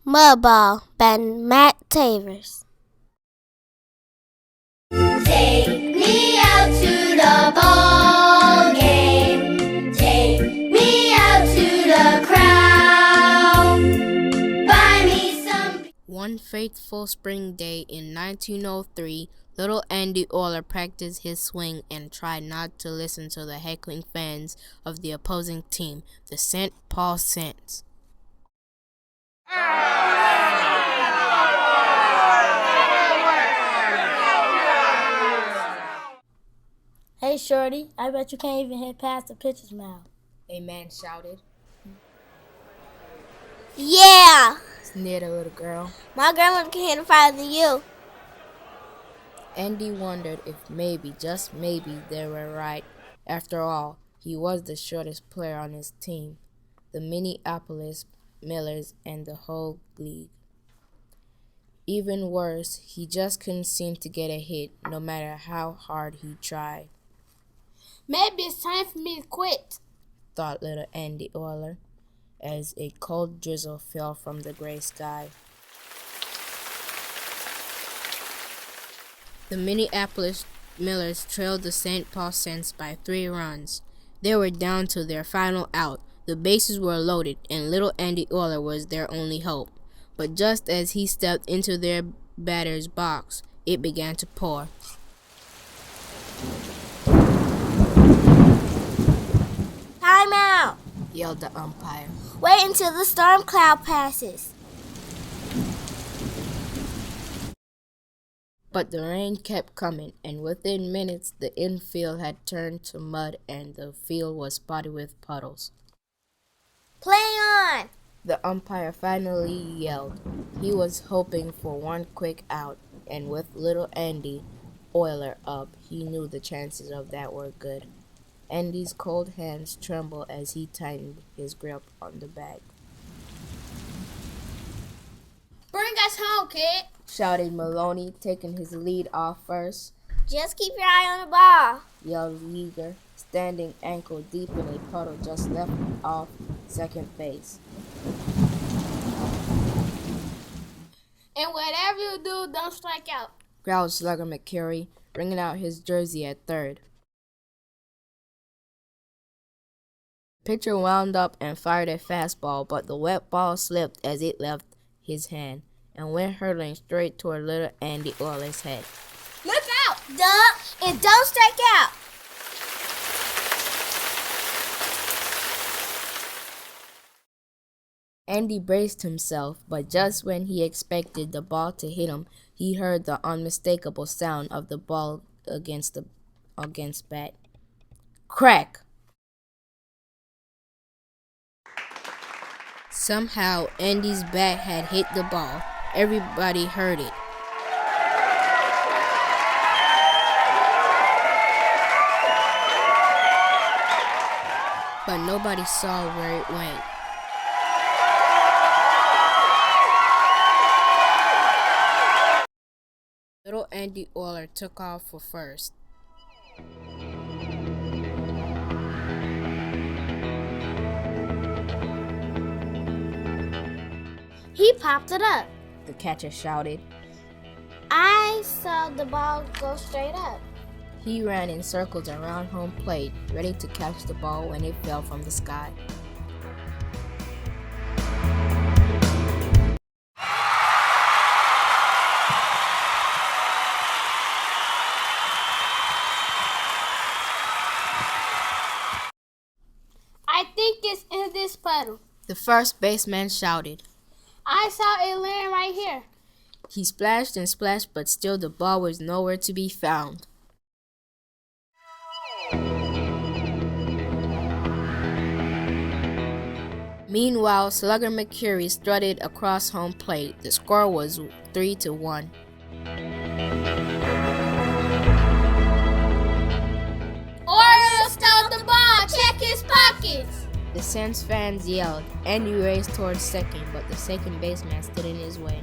Mudball by Matt Tavers. Take me out to the ball game. Take me out to the crowd. Buy me some. One fateful spring day in 1903, little Andy Orler practiced his swing and tried not to listen to the heckling fans of the opposing team, the St. Paul Saints. Hey, Shorty, I bet you can't even hit past the pitcher's mound. A man shouted. Yeah! Sneered a little girl. My grandmother can hit it farther than you. Andy wondered if maybe, just maybe, they were right. After all, he was the shortest player on his team, the Minneapolis Millers and the whole league. Even worse, he just couldn't seem to get a hit, no matter how hard he tried. Maybe it's time for me to quit, thought little Andy Orler, as a cold drizzle fell from the gray sky. The Minneapolis Millers trailed the St. Paul Saints by 3 runs. They were down to their final out. The bases were loaded, and little Andy Orler was their only hope. But just as he stepped into their batter's box, it began to pour. Time out! Yelled the umpire. Wait until the storm cloud passes. But the rain kept coming, and within minutes the infield had turned to mud and the field was spotted with puddles. Play on! The umpire finally yelled. He was hoping for one quick out, and with little Andy Orler up, he knew the chances of that were good. Andy's cold hands trembled as he tightened his grip on the bag. Bring us home, kid, Shouted Maloney, taking his lead off first. Just keep your eye on the ball. Yelled Yeager, standing ankle deep in a puddle just left off second base. and whatever you do, don't strike out. Growled Slugger McCurry, wringing out his jersey at third. Pitcher wound up and fired a fastball, but the wet ball slipped as it left his hand and went hurtling straight toward little Andy Orler's head. Look out! Duck, and don't strike out. Andy braced himself, but just when he expected the ball to hit him, he heard the unmistakable sound of the ball against bat. Crack! Somehow, Andy's bat had hit the ball. Everybody heard it. But nobody saw where it went. Little Andy Orler took off for first. He popped it up. The catcher shouted. I saw the ball go straight up. He ran in circles around home plate, ready to catch the ball when it fell from the sky. I think it's in this puddle. The first baseman shouted. I saw it land right here. He splashed and splashed, but still the ball was nowhere to be found. Meanwhile, Slugger McCurry strutted across home plate. The score was 3-1. Orler stole the ball. Check his pockets. The Saints fans yelled. Andy raced towards second, but the second baseman stood in his way.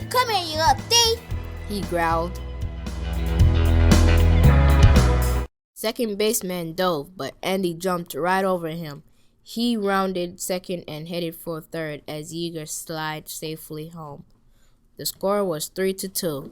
Come here, you little thief. He growled. Second baseman dove, but Andy jumped right over him. He rounded second and headed for third as Yeager slid safely home. The score was 3-2.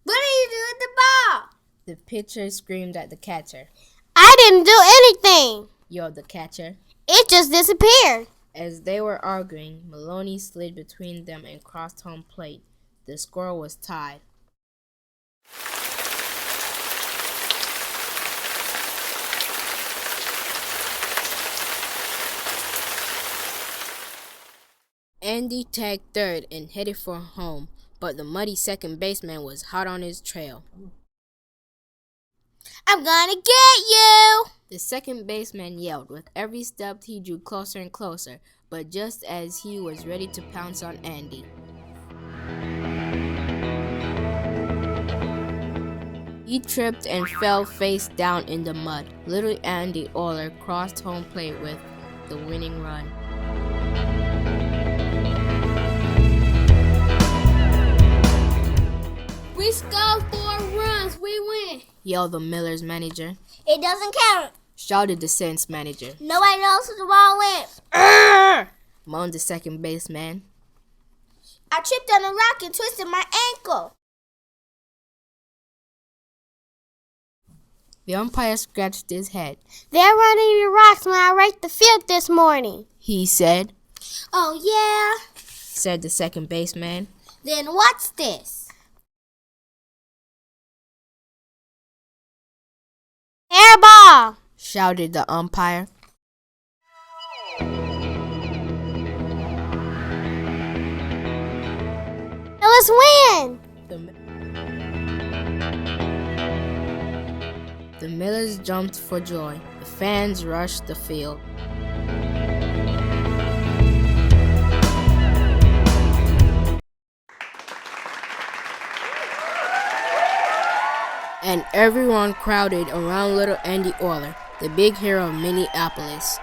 What did you do with the ball? The pitcher screamed at the catcher. I didn't do anything. Yelled the catcher. It just disappeared. As they were arguing, Maloney slid between them and crossed home plate. The score was tied. Andy tagged third and headed for home, but the muddy second baseman was hot on his trail. I'm gonna get you! The second baseman yelled. With every step, he drew closer and closer, but just as he was ready to pounce on Andy, he tripped and fell face down in the mud. Little Andy Oller crossed home plate with the winning run. We scored 4 runs. We win. Yelled the Millers manager. It doesn't count. Shouted the Saints manager. Nobody knows who the ball went. Moaned the second baseman. I tripped on a rock and twisted my ankle. The umpire scratched his head. They're running the rocks when I raked the field this morning. He said. Oh, yeah? Said the second baseman. Then what's this? Air ball! Shouted the umpire. Let's win! The Millers jumped for joy. The fans rushed the field. And everyone crowded around little Andy Oller, the big hero of Minneapolis.